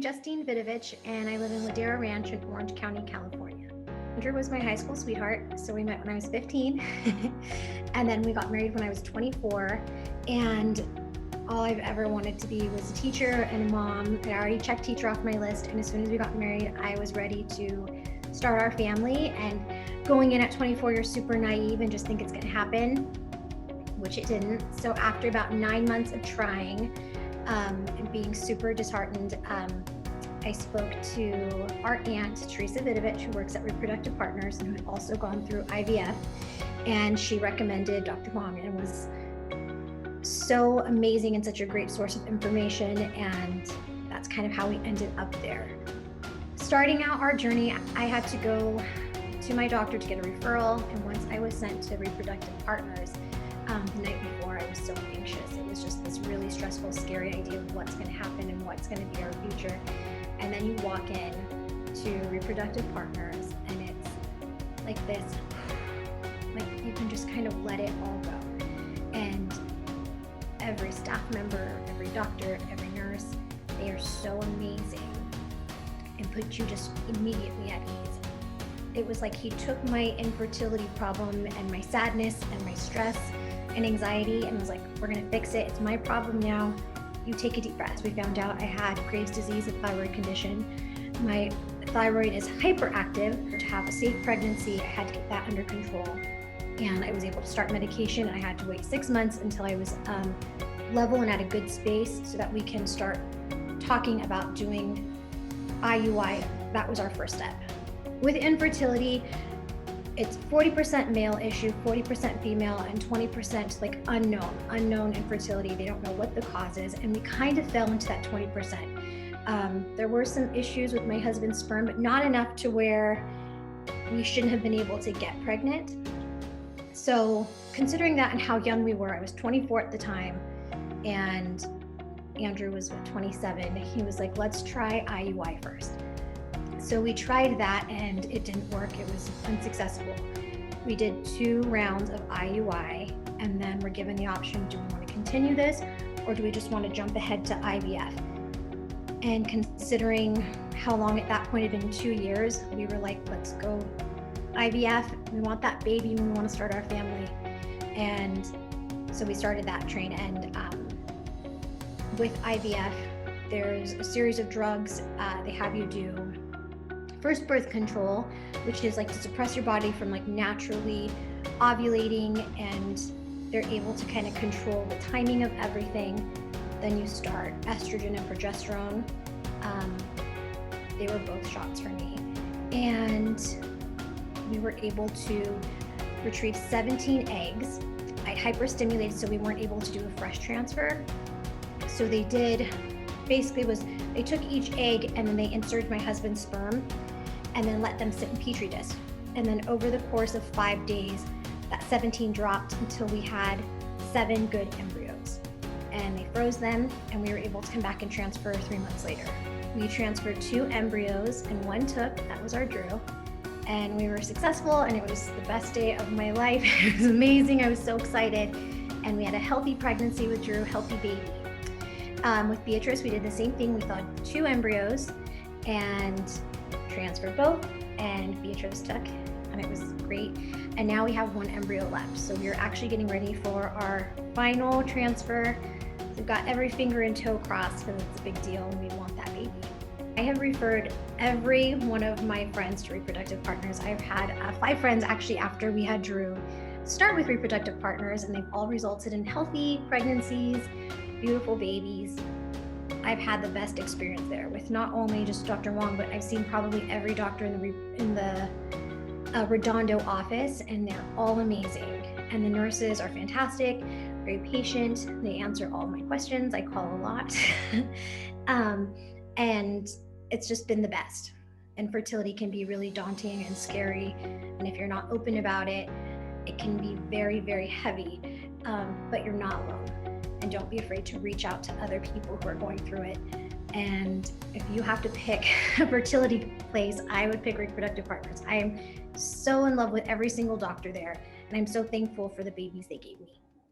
Justine Vidovich, and I live in Ladera Ranch in Orange County, California. Andrew was my high school sweetheart, so we met when I was 15, and then we got married when I was 24, and all I've ever wanted to be was a teacher and a mom. I already checked teacher off my list, and as soon as we got married, I was ready to start our family. And going in at 24, you're super naive and just think it's gonna happen, which it didn't. So after about 9 months of trying and being super disheartened, I spoke to our aunt, Teresa Vidovich, who works at Reproductive Partners and who had also gone through IVF, and she recommended Dr. Huang, and was so amazing and such a great source of information, and that's kind of how we ended up there. Starting out our journey, I had to go to my doctor to get a referral, and once I was sent to Reproductive Partners, the night before, I was so anxious. It was just this really stressful, scary idea of what's going to happen and what's going to be our future. And then you walk in to Reproductive Partners, and it's like this, like you can just kind of let it all go. And every staff member, every doctor, every nurse, they are so amazing and put you just immediately at ease. It was like he took my infertility problem and my sadness and my stress and anxiety and was like, we're gonna fix it. It's my problem now. You take a deep breath. We found out I had Graves' disease, a thyroid condition. My thyroid is hyperactive. To have a safe pregnancy, I had to get that under control. And I was able to start medication. I had to wait 6 months until I was level and at a good space so that we can start talking about doing IUI. That was our first step. With infertility, it's 40% male issue, 40% female, and 20% like unknown infertility. They don't know what the cause is, and we kind of fell into that 20%. There were some issues with my husband's sperm, but not enough to where we shouldn't have been able to get pregnant. So considering that and how young we were, I was 24 at the time, and Andrew was 27. He was like, let's try IUI first. So we tried that and it didn't work. It was unsuccessful. We did 2 rounds of IUI, and then we're given the option, do we want to continue this or do we just want to jump ahead to IVF? And considering how long at that point had been 2 years, we were like, let's go IVF. We want that baby and we want to start our family. And so we started that train. And with IVF, there's a series of drugs. They have you do first birth control, which is like to suppress your body from like naturally ovulating, and they're able to kind of control the timing of everything. Then you start estrogen and progesterone. They were both shots for me. And we were able to retrieve 17 eggs. I hyperstimulated, so we weren't able to do a fresh transfer. So they did, basically was, they took each egg and then they inserted my husband's sperm and then let them sit in Petri disc. And then over the course of 5 days, that 17 dropped until we had 7 good embryos. And they froze them, and we were able to come back and transfer 3 months later. We transferred 2 embryos and 1 took, that was our Drew. And we were successful, and it was the best day of my life. It was amazing, I was so excited. And we had a healthy pregnancy with Drew, healthy baby. With Beatrice, we did the same thing. We thawed 2 embryos and transferred both, and Beatrice took, and it was great. And now we have 1 embryo left. So we're actually getting ready for our final transfer. We've got every finger and toe crossed because it's a big deal and we want that baby. I have referred every one of my friends to Reproductive Partners. I've had 5 friends actually after we had Drew start with Reproductive Partners, and they've all resulted in healthy pregnancies, beautiful babies. I've had the best experience there with not only just Dr. Huang, but I've seen probably every doctor in the Redondo office, and they're all amazing. And the nurses are fantastic, very patient. They answer all my questions. I call a lot. And it's just been the best. And fertility can be really daunting and scary. And if you're not open about it, it can be very, very heavy, but you're not alone. And don't be afraid to reach out to other people who are going through it. And if you have to pick a fertility place, I would pick Reproductive Partners. I am so in love with every single doctor there, and I'm so thankful for the babies they gave me.